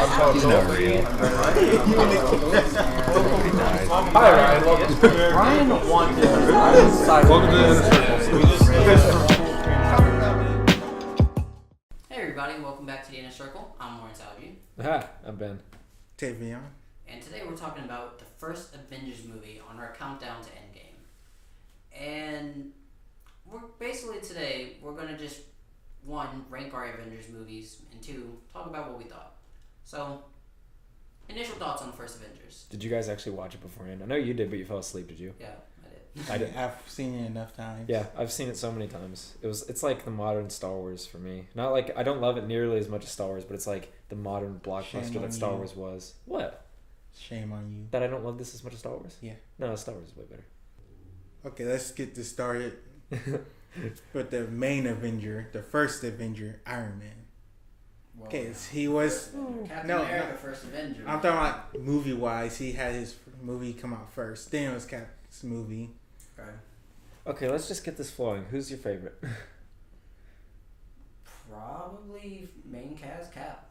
He's not real. Hi, Ryan. Welcome to Ryan wanted Welcome to Hey everybody, welcome back to the Inner Circle. I'm Lawrence Alvey. Hi, I'm Ben. Tavion. And today we're talking about the first Avengers movie on our countdown to Endgame. And we're going to just, one, rank our Avengers movies, and two, talk about what we thought. So, initial thoughts on the first Avengers. Did you guys actually watch it beforehand? I know you did, but you fell asleep, did you? Yeah, I did. I did. I've seen it enough times. Yeah, I've seen it so many times. It's like the modern Star Wars for me. Not like, I don't love it nearly as much as Star Wars, but it's like the modern blockbuster that Star Wars was. What? Shame on you. That I don't love this as much as Star Wars? Yeah. No, Star Wars is way better. Okay, let's get this started with the main Avenger, the first Avenger, Iron Man. Well, Okay, he was... Captain No, America, first Avenger. I'm talking about movie-wise. He had his movie come out first. Then it was Cap's movie. Okay. Okay, let's just get this flowing. Who's your favorite? Probably main cast Cap.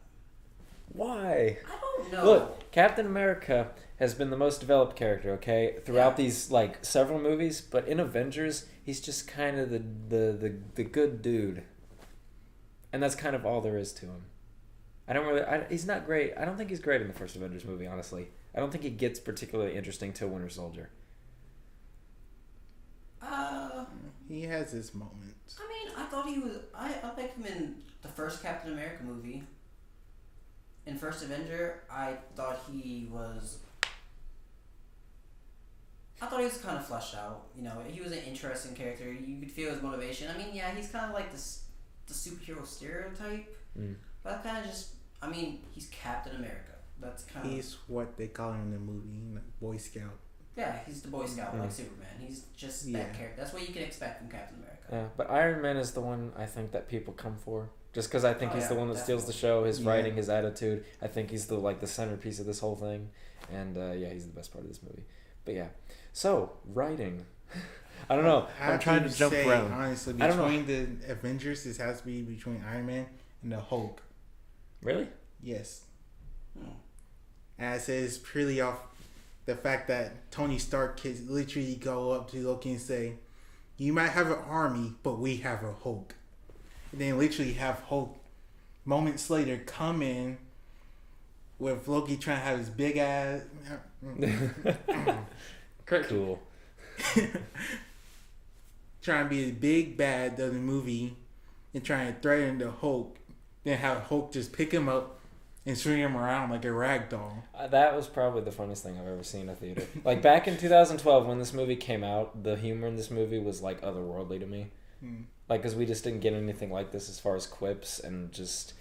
Why? I don't know. Look, Captain America has been the most developed character, okay, throughout these like several movies, but in Avengers, he's just kind of the good dude. And that's kind of all there is to him. He's not great. I don't think he's great in the first Avengers movie, honestly. I don't think he gets particularly interesting till Winter Soldier. He has his moments. I mean, I thought he was... I liked him in the first Captain America movie. In First Avenger, I thought he was kind of fleshed out. You know, he was an interesting character. You could feel his motivation. I mean, yeah, he's kind of like the superhero stereotype. But I kind of just... I mean, he's Captain America. That's kind of... He's what they call him in the movie, like Boy Scout. Yeah, he's the Boy Scout, like Superman. He's just that character. That's what you can expect from Captain America. Yeah, but Iron Man is the one I think that people come for. Just because I think he's the one that steals the show, his writing, his attitude. I think he's the centerpiece of this whole thing. And he's the best part of this movie. But yeah. So, writing. I don't know. I'm trying to jump around. Honestly, between the Avengers, this has to be between Iron Man and the Hulk. Really? Yes. And I say it's purely off the fact that Tony Stark can literally go up to Loki and say, "You might have an army, but we have a Hulk." And then literally have Hulk moments later come in with Loki trying to have his big ass. Cool. Trying to be a big bad of the movie and trying to threaten the Hulk. Then have Hulk just pick him up and swing him around like a rag doll. That was probably the funniest thing I've ever seen in a theater. Like back in 2012 when this movie came out, the humor in this movie was like otherworldly to me. Like, because we just didn't get anything like this as far as quips and just...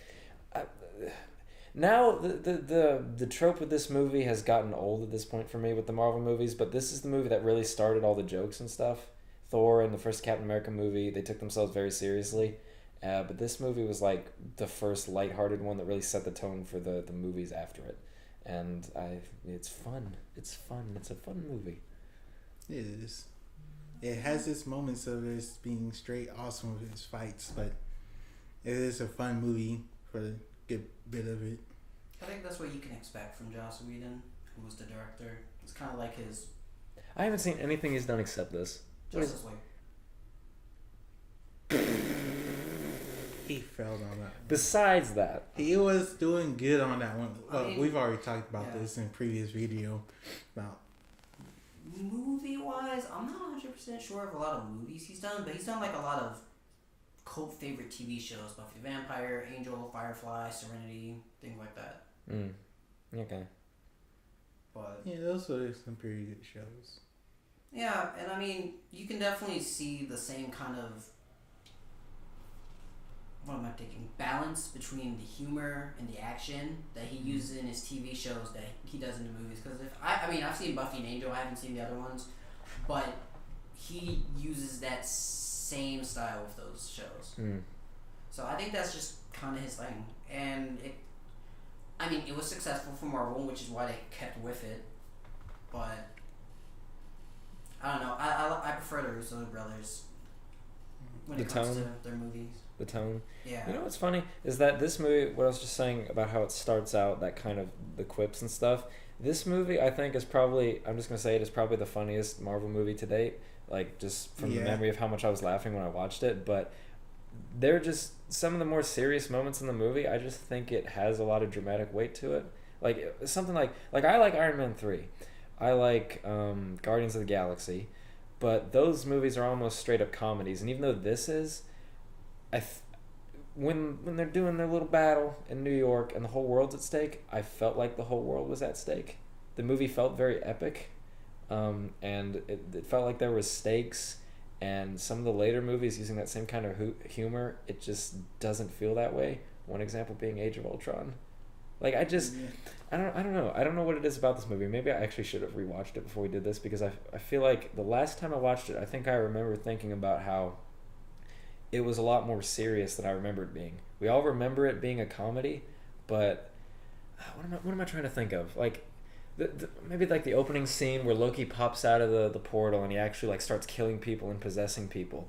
now, the trope of this movie has gotten old at this point for me with the Marvel movies, but this is the movie that really started all the jokes and stuff. Thor and the first Captain America movie, they took themselves very seriously. But this movie was like the first lighthearted one that really set the tone for the movies after it. And it's fun. It's fun. It's a fun movie. It is. It has its moments of it being straight awesome with its fights, but it is a fun movie for a good bit of it. I think that's what you can expect from Joss Whedon, who was the director. It's kind of like his... I haven't seen anything he's done except this. Justice League. He failed on that one. Besides that, he was doing good on that one. I mean, we've already talked about this in a previous video about... Movie-wise, I'm not 100% sure of a lot of movies he's done, but he's done like a lot of cult favorite TV shows. Buffy the Vampire, Angel, Firefly, Serenity, things like that. Okay. But yeah, those are some pretty good shows. Yeah, and I mean, you can definitely see the same kind of... What am I thinking? Balance between the humor and the action that he uses in his TV shows that he does in the movies. Because I've seen Buffy and Angel. I haven't seen the other ones, but he uses that same style with those shows. So I think that's just kind of his thing, and it was successful for Marvel, which is why they kept with it. But I don't know. I prefer the Russo brothers when it comes to their movies. the tone. Yeah. You know what's funny is that this movie, what I was just saying about how it starts out, that kind of the quips and stuff. This movie, I think, is probably, I'm just gonna say it is probably the funniest Marvel movie to date. Like just from the memory of how much I was laughing when I watched it, but they're just some of the more serious moments in the movie. I just think it has a lot of dramatic weight to it. Like something like I like Iron Man 3. I like Guardians of the Galaxy, but those movies are almost straight up comedies. And even though this is, when they're doing their little battle in New York and the whole world's at stake, I felt like the whole world was at stake. The movie felt very epic, and it felt like there was stakes. And some of the later movies using that same kind of humor, it just doesn't feel that way. One example being Age of Ultron. Like I don't know. I don't know what it is about this movie. Maybe I actually should have rewatched it before we did this, because I feel like the last time I watched it, I think I remember thinking about how it was a lot more serious than I remember it being. We all remember it being a comedy, but what am I trying to think of? Like maybe like the opening scene where Loki pops out of the portal and he actually like starts killing people and possessing people.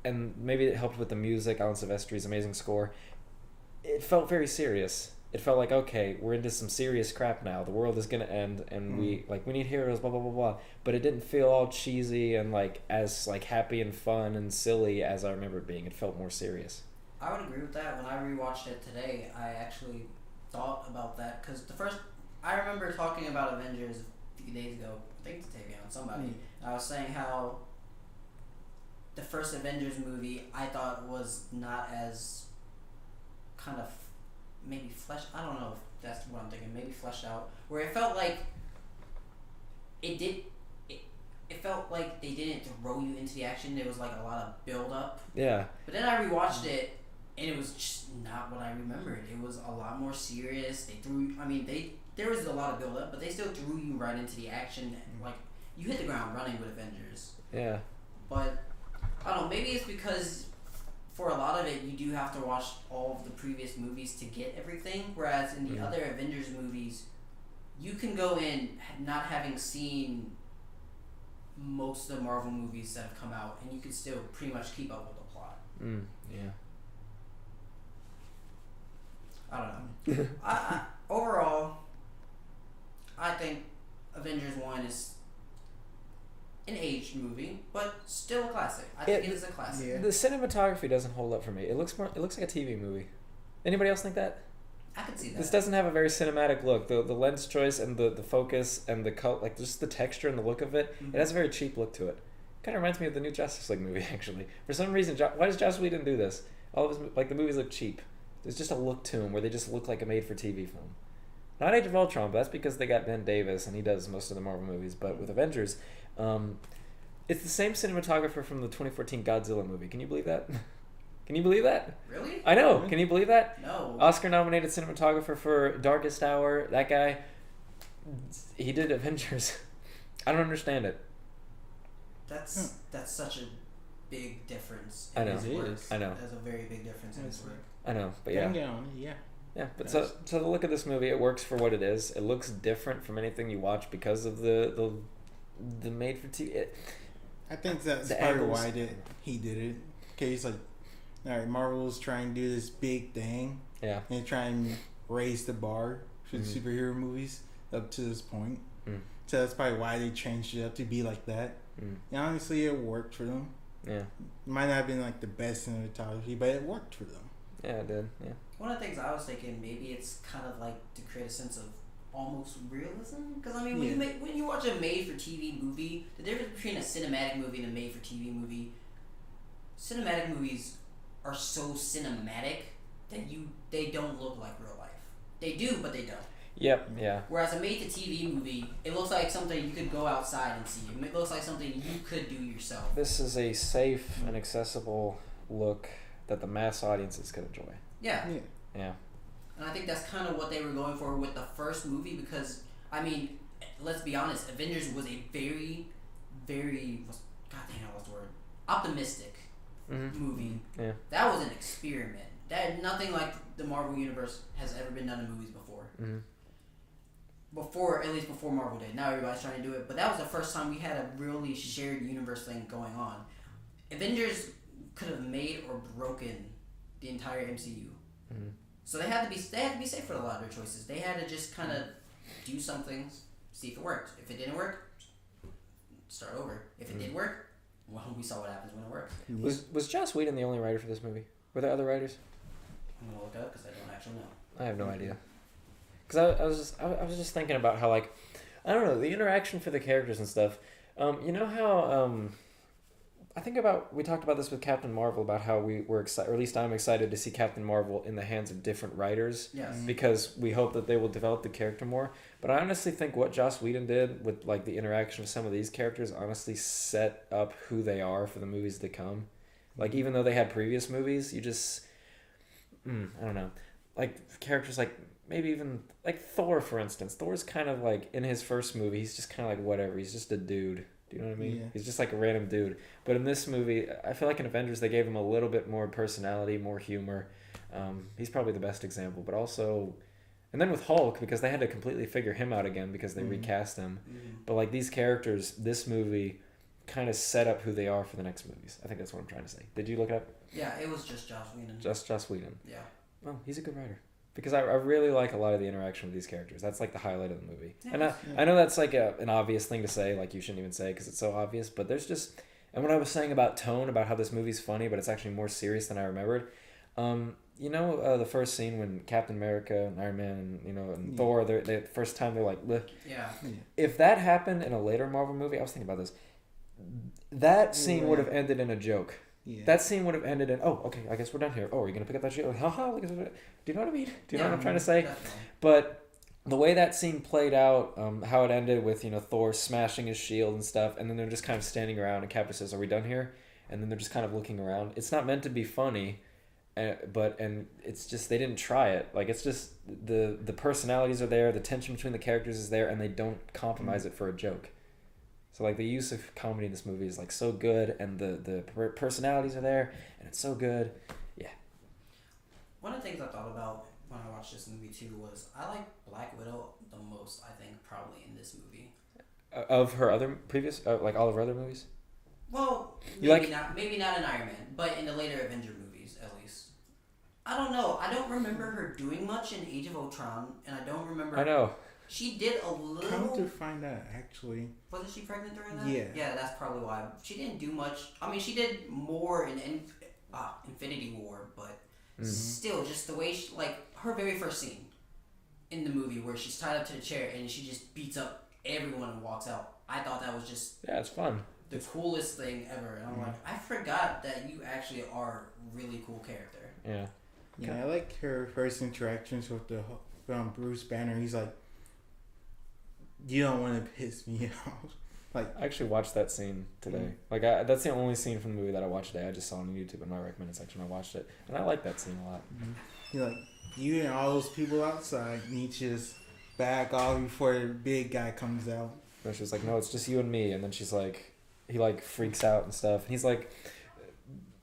And maybe it helped with the music, Alan Silvestri's amazing score. It felt very serious. It felt like, okay, we're into some serious crap now. The world is gonna end, and we need heroes, blah blah blah blah. But it didn't feel all cheesy and like as like happy and fun and silly as I remember it being. It felt more serious. I would agree with that. When I rewatched it today, I actually thought about that, because I remember talking about Avengers a few days ago. I think to Tavion, somebody. I was saying how the first Avengers movie I thought was not as kind of maybe fleshed. I don't know if that's what I'm thinking. Maybe fleshed out, where it felt like it felt like they didn't throw you into the action. There was like a lot of build up. Yeah. But then I rewatched it, and it was just not what I remembered. It was a lot more serious. There was a lot of build up, but they still threw you right into the action. Like you hit the ground running with Avengers. Yeah. But I don't know. Maybe it's because for a lot of it, you do have to watch all of the previous movies to get everything. Whereas in the other Avengers movies, you can go in not having seen most of the Marvel movies that have come out, and you can still pretty much keep up with the plot. Yeah. I don't know. I overall, I think Avengers 1 is an aged movie, but still a classic. I think it is a classic. Yeah. The cinematography doesn't hold up for me. It looks like a TV movie. Anybody else think that? I can see that. This doesn't have a very cinematic look. The lens choice and the focus and the color, like just the texture and the look of it, it has a very cheap look to it. Kind of reminds me of the new Justice League movie, actually. For some reason, why does Joss Whedon do this? All of his, like, the movies look cheap. There's just a look to them where they just look like a made-for-TV film. Not Age of Ultron, but that's because they got Ben Davis and he does most of the Marvel movies. But with Avengers, it's the same cinematographer from the 2014 Godzilla movie. Can you believe that? Can you believe that? Really? I know. Can you believe that? No. Oscar-nominated cinematographer for Darkest Hour. That guy, he did Avengers. I don't understand it. That's such a big difference. I know. His work. I know. There's a very big difference in his work. I know, but yeah. Yeah, but so the look of this movie, it works for what it is. It looks different from anything you watch because of the made for TV. I think that's probably why he did it. Okay, he's like, all right, Marvel's trying to do this big thing. Yeah. And try and raise the bar for the superhero movies up to this point. So that's probably why they changed it up to be like that. And honestly, it worked for them. Yeah. It might not have been like the best cinematography, but it worked for them. Yeah, it did. Yeah. One of the things I was thinking, maybe it's kind of like to create a sense of almost realism. Because I mean, when you watch a made-for-TV movie, the difference between a cinematic movie and a made-for-TV movie, cinematic movies are so cinematic that they don't look like real life. They do, but they don't. Yep. Yeah. Whereas a made-to-TV movie, it looks like something you could go outside and see. It looks like something you could do yourself. This is a safe and accessible look that the mass audiences can enjoy. Yeah. Yeah. And I think that's kind of what they were going for with the first movie, because, I mean, let's be honest, Avengers was a very, very, what's the word? Optimistic movie. Yeah. That was an experiment. Nothing like the Marvel Universe has ever been done in movies before. At least before Marvel did. Now everybody's trying to do it. But that was the first time we had a really shared universe thing going on. Avengers could have made or broken the entire MCU. Mm-hmm. So they had to be safe for a lot of their choices. They had to just kind of do some things, see if it worked. If it didn't work, start over. If it did work, well, we saw what happens when it works. Was Joss Whedon the only writer for this movie? Were there other writers? I'm gonna look it up because I don't actually know. I have no idea. Because I was just thinking about how, like, I don't know, the interaction for the characters and stuff. You know how we talked about this with Captain Marvel, about how we were excited, or at least I'm excited to see Captain Marvel in the hands of different writers. Yes. Because we hope that they will develop the character more. But I honestly think what Joss Whedon did with, like, the interaction of some of these characters honestly set up who they are for the movies to come. Like, even though they had previous movies, you just, I don't know, like characters like maybe even like Thor, for instance. Thor's kind of like, in his first movie, he's just kind of like whatever. He's just a dude. Do you know what I mean? Yeah. He's just like a random dude. But in this movie, I feel like in Avengers, they gave him a little bit more personality, more humor. He's probably the best example. But also, and then with Hulk, because they had to completely figure him out again because they recast him. But like these characters, this movie kind of set up who they are for the next movies. I think that's what I'm trying to say. Did you look it up? Yeah, it was just Joss Whedon. Just Joss Whedon. Yeah. Well, he's a good writer. Because I really like a lot of the interaction with these characters. That's like the highlight of the movie. Yeah. And I know that's like an obvious thing to say, like you shouldn't even say because it's so obvious, but there's just... And what I was saying about tone, about how this movie's funny, but it's actually more serious than I remembered. You know the first scene when Captain America and Iron Man and Thor, the first time they're like... Bleh. Yeah. If that happened in a later Marvel movie, I was thinking about this, that scene would have ended in a joke. Yeah. That scene would have ended in, oh, okay, I guess we're done here. Oh, are you going to pick up that shit? Haha, look at it. Do you know what I mean? Do you know what I'm trying to say? Definitely. But the way that scene played out, how it ended with, Thor smashing his shield and stuff, and then they're just kind of standing around, and Captain says, are we done here? And then they're just kind of looking around. It's not meant to be funny, but it's just, they didn't try it. Like, it's just, the personalities are there, the tension between the characters is there, and they don't compromise it for a joke. So, like, the use of comedy in this movie is, like, so good, and the personalities are there, and it's so good. Yeah. One of the things I thought about when I watched this movie, too, was I like Black Widow the most, I think, probably in this movie. Of her other previous, like, all of her other movies? Well, maybe not in Iron Man, but in the later Avenger movies, at least. I don't know. I don't remember her doing much in Age of Ultron, and I don't remember... I know. She did a little... Come to find out, actually. Wasn't she pregnant during that? Yeah. Yeah, that's probably why. She didn't do much. I mean, she did more in Infinity War, but still, just the way she... Like, her very first scene in the movie where she's tied up to the chair and she just beats up everyone and walks out. I thought that was just... Yeah, it's fun. The coolest thing ever. And I'm like, I forgot that you actually are a really cool character. Yeah. Yeah, I like her first interactions with the Bruce Banner. He's like, you don't want to piss me off. Like, I actually watched that scene today. Like, that's the only scene from the movie that I watched today. I just saw it on YouTube in my recommended section. I watched it, and I like that scene a lot. He's like, you and all those people outside need to just back off before the big guy comes out. But she's like, no, it's just you and me. And then she's like, he like freaks out and stuff. And he's like,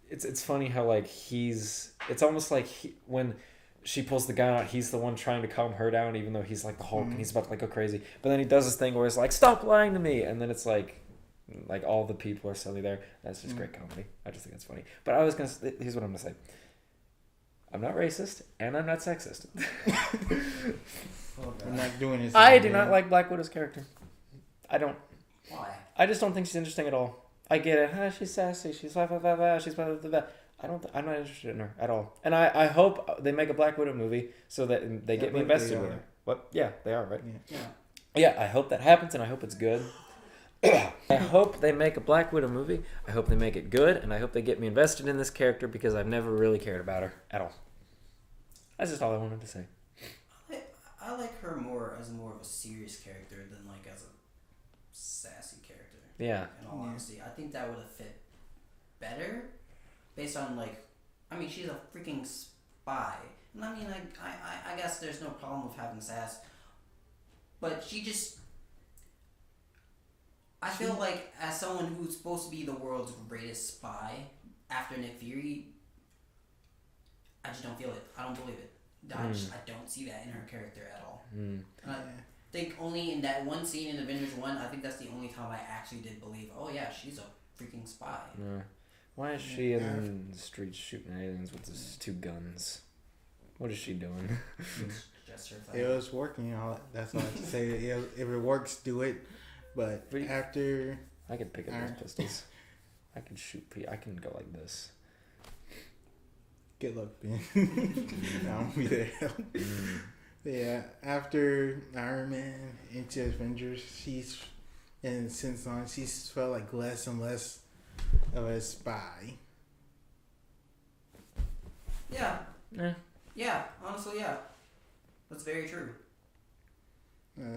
it's funny how like it's almost like when she pulls the gun out, he's the one trying to calm her down, even though he's like the Hulk and he's about to like go crazy. But then he does this thing where he's like, stop lying to me. And then it's like all the people are suddenly there. That's just great comedy. I just think it's funny. But here's what I'm going to say. I'm not racist and I'm not sexist. I'm not doing this. I do not like Black Widow's character. I don't. Why? I just don't think she's interesting at all. I get it. She's sassy. She's blah, blah, blah, blah. She's blah, blah, blah, blah. I'm not interested in her at all. And I hope they make a Black Widow movie so that they get me invested with her. What? Yeah, they are, right? Yeah, I hope that happens and I hope it's good. I hope they make a Black Widow movie. I hope they make it good and I hope they get me invested in this character because I've never really cared about her at all. That's just all I wanted to say. I like her more as more of a serious character than like as a sassy character. Yeah. In all honesty, I think that would have fit better based on like, I mean, she's a freaking spy. And I mean, I guess there's no problem with having sass, but she just, I feel like as someone who's supposed to be the world's greatest spy after Nick Fury, I just don't feel it. I don't believe it. I don't see that in her character at all. And I think only in that one scene in Avengers 1, I think that's the only time I actually did believe, oh yeah, she's a freaking spy. Yeah. Why is she in the streets shooting aliens with these 2 guns? What is she doing? Just her thing. It was working. That's all I have to say. If it works, do it. But after... I could pick up those pistols. I can shoot I can go like this. Good luck, Ben. I'll be there. Yeah, after Iron Man into Avengers, she's felt like less and less of a spy. Yeah. Yeah, honestly, yeah. That's very true. I'm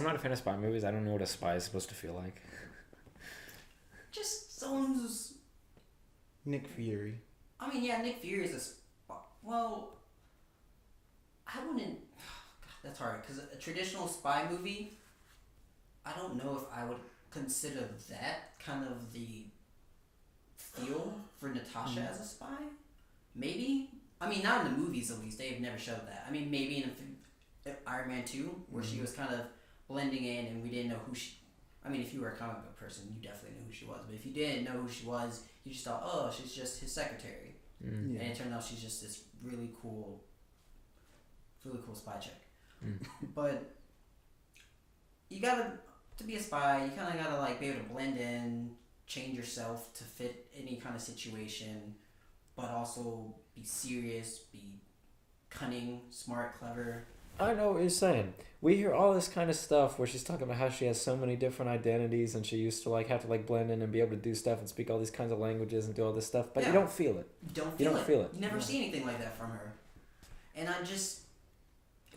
not a fan of spy movies. I don't know what a spy is supposed to feel like. Just someone who's... Nick Fury. I mean, yeah, Nick Fury is a spy. Well, I wouldn't... God, that's hard, because a traditional spy movie, I don't know if I would consider that kind of the feel for Natasha as a spy. Maybe. I mean, not in the movies, at least. They've never showed that. I mean, maybe in Iron Man 2, where she was kind of blending in and we didn't know who she... I mean, if you were a comic book person, you definitely knew who she was. But if you didn't know who she was, you just thought, oh, she's just his secretary. And it turned out she's just this really cool spy chick. But you gotta... To be a spy, you kind of gotta like be able to blend in, change yourself to fit any kind of situation, but also be serious, be cunning, smart, clever. I know what you're saying. We hear all this kind of stuff where she's talking about how she has so many different identities and she used to like have to like blend in and be able to do stuff and speak all these kinds of languages and do all this stuff, but you don't feel it. You don't feel it. You never see anything like that from her, and it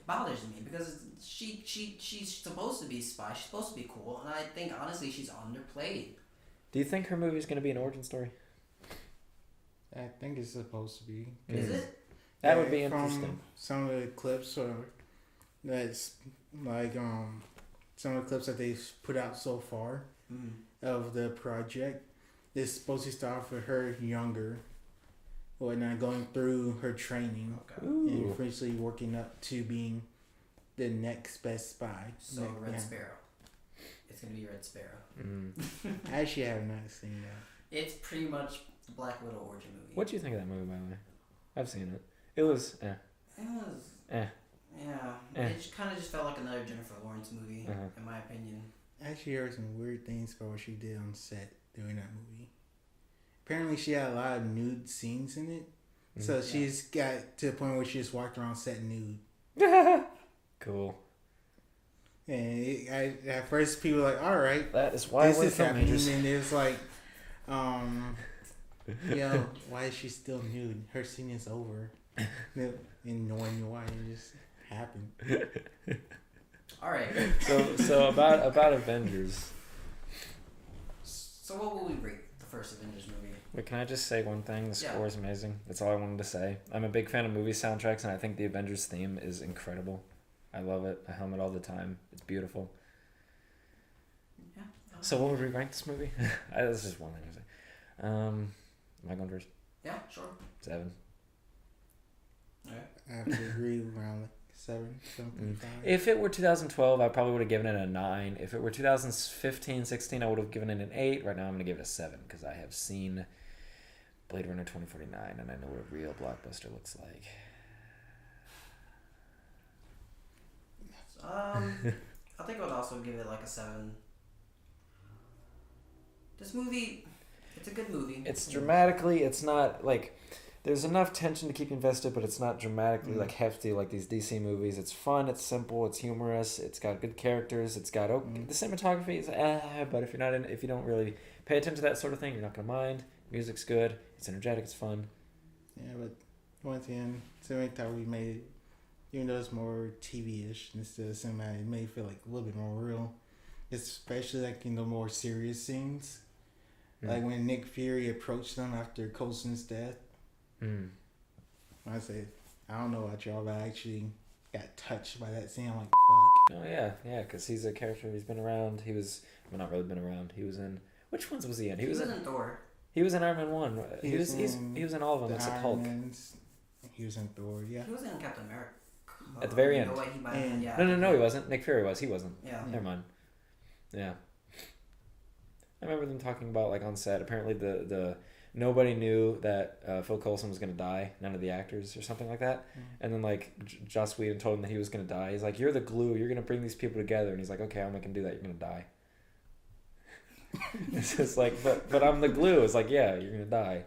bothers me because she's supposed to be a spy. She's supposed to be cool, and I think honestly she's underplayed. Do you think her movie is going to be an origin story? I think it's supposed to be. Is it? That would be interesting. From some of the clips, that's like some of the clips that they've put out so far of the project. It's supposed to start with her younger, whatnot, going through her training and eventually working up to being the next best spy. So Red Sparrow. It's gonna be Red Sparrow. I actually have not seen that. It's pretty much the Black Widow origin movie. What do you think of that movie, by the way? I've seen it. It was It was yeah. It just kind of just felt like another Jennifer Lawrence movie, in my opinion. I actually heard some weird things about what she did on set during that movie. Apparently, she had a lot of nude scenes in it, so she's got to the point where she just walked around set nude. Cool. And at first, people were like, "All right, that is why this is happening," and it was like, yo, why is she still nude? Her scene is over. And knowing why it just happened. All right. So about Avengers. So what will we rate the first Avengers movie? Wait, can I just say one thing? The score is amazing. That's all I wanted to say. I'm a big fan of movie soundtracks, and I think the Avengers theme is incredible. I love it. I hum it all the time. It's beautiful. Yeah. So what would we rank this movie? That's just one thing to say. Am I going first? Yeah, sure. 7. Alright. I have to agree around like 7, 7.5. If it were 2012, I probably would have given it a 9. If it were 2015, 16, I would have given it an 8. Right now, I'm going to give it a 7 because I have seen Blade Runner 2049 and I know what a real blockbuster looks like. I think I would also give it like a 7. This movie, it's a good movie. It's dramatically, it's not like... There's enough tension to keep you invested, but it's not dramatically like hefty like these DC movies. It's fun, it's simple, it's humorous, it's got good characters, it's got the cinematography is but if you don't really pay attention to that sort of thing, you're not gonna mind. Music's good, it's energetic, it's fun. Yeah, but once again, cinematography we made it, even though it's more TV-ish instead of cinematic, it made it feel like a little bit more real, especially like in the more serious scenes, like when Nick Fury approached them after Coulson's death. I say, I don't know about y'all, but I actually got touched by that scene. I'm like, fuck. Oh yeah, because he's a character who's been around. He was, well, not really been around. He was in, which ones was he in? He was in Thor. He was in Iron Man 1. He was in all of them except Hulk. He was in Thor, yeah. He was in Captain America. At the very end. No, he wasn't. Nick Fury was. He wasn't. Yeah. Never mind. Yeah. I remember them talking about, like, on set, apparently the nobody knew that Phil Coulson was gonna die. None of the actors or something like that. And then like Joss Whedon told him that he was gonna die. He's like, "You're the glue. You're gonna bring these people together." And he's like, "Okay, I'm not gonna do that. You're gonna die." It's just like, but I'm the glue. It's like, yeah, you're gonna die.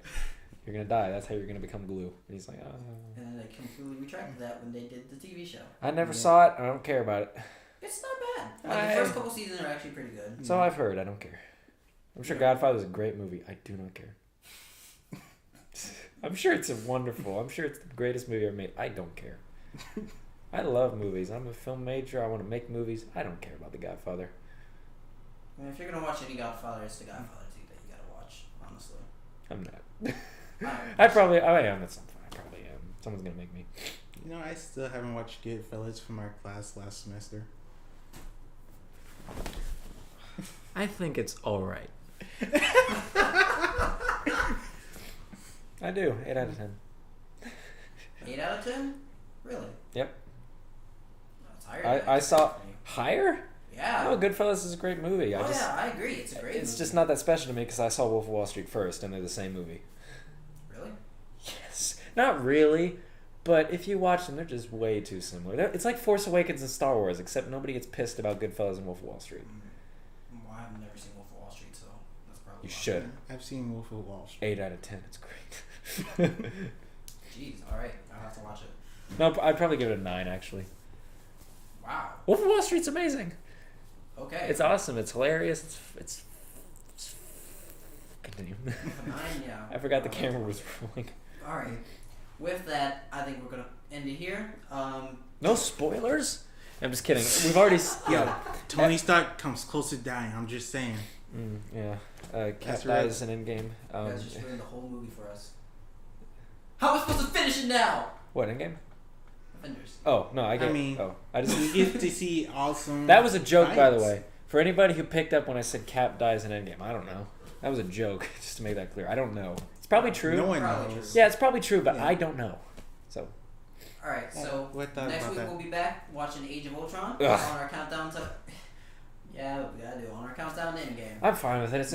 You're gonna die. That's how you're gonna become glue. And he's like, oh. And then they completely retracted that when they did the TV show. I never saw it. I don't care about it. It's not bad. Like, the first couple seasons are actually pretty good. So I've heard. I don't care. I'm sure Godfather's a great movie. I do not care. I'm sure it's wonderful. I'm sure it's the greatest movie ever made. I don't care. I love movies. I'm a film major. I want to make movies. I don't care about The Godfather. I mean, if you're gonna watch any Godfather, it's The Godfather 2 that you gotta watch. Honestly. I'm not. I am at some point. I probably am. Someone's gonna make me. You know, I still haven't watched Goodfellas from our class last semester. I think it's alright. I do. 8 out of 10. 8 out of 10? Really? Yep. That's higher. I saw higher. Yeah. Oh, Goodfellas is a great movie. Yeah, I agree. It's a great movie. It's just not that special to me because I saw Wolf of Wall Street first, and they're the same movie. Really? Yes. Not really, but if you watch them, they're just way too similar. It's like Force Awakens and Star Wars, except nobody gets pissed about Goodfellas and Wolf of Wall Street. Well, I've never seen Wolf of Wall Street, so that's probably You should. I've seen Wolf of Wall Street. 8 out of 10. It's great. Jeez. All right. I'll have to watch it. No, I'd probably give it a 9, actually. Wow. Wolf of Wall Street's amazing. Okay. It's awesome. It's hilarious. It's continue. 9, yeah. I forgot the camera was rolling. All right. With that, I think we're gonna end it here. No spoilers? I'm just kidding. We've already... Yo, Tony Stark comes close to dying. I'm just saying. Yeah. Cap That's dies in Endgame. You guys just ruined the whole movie for us. How am I supposed to finish it now? What, Endgame? Avengers. Oh, no, I just... You get to see awesome. That was a joke, by the fights. way. For anybody who picked up when I said Cap dies in Endgame, I don't know. That was a joke, just to make that clear. I don't know. It's probably true. No one Probably knows. true. Yeah, it's probably true, but Yeah. I don't know. So... Alright, so What thought next about week that? we'll be back watching Age of Ultron Ugh. on our countdown to... Yeah, we gotta do it on our countdown to Endgame. I'm fine with it. It's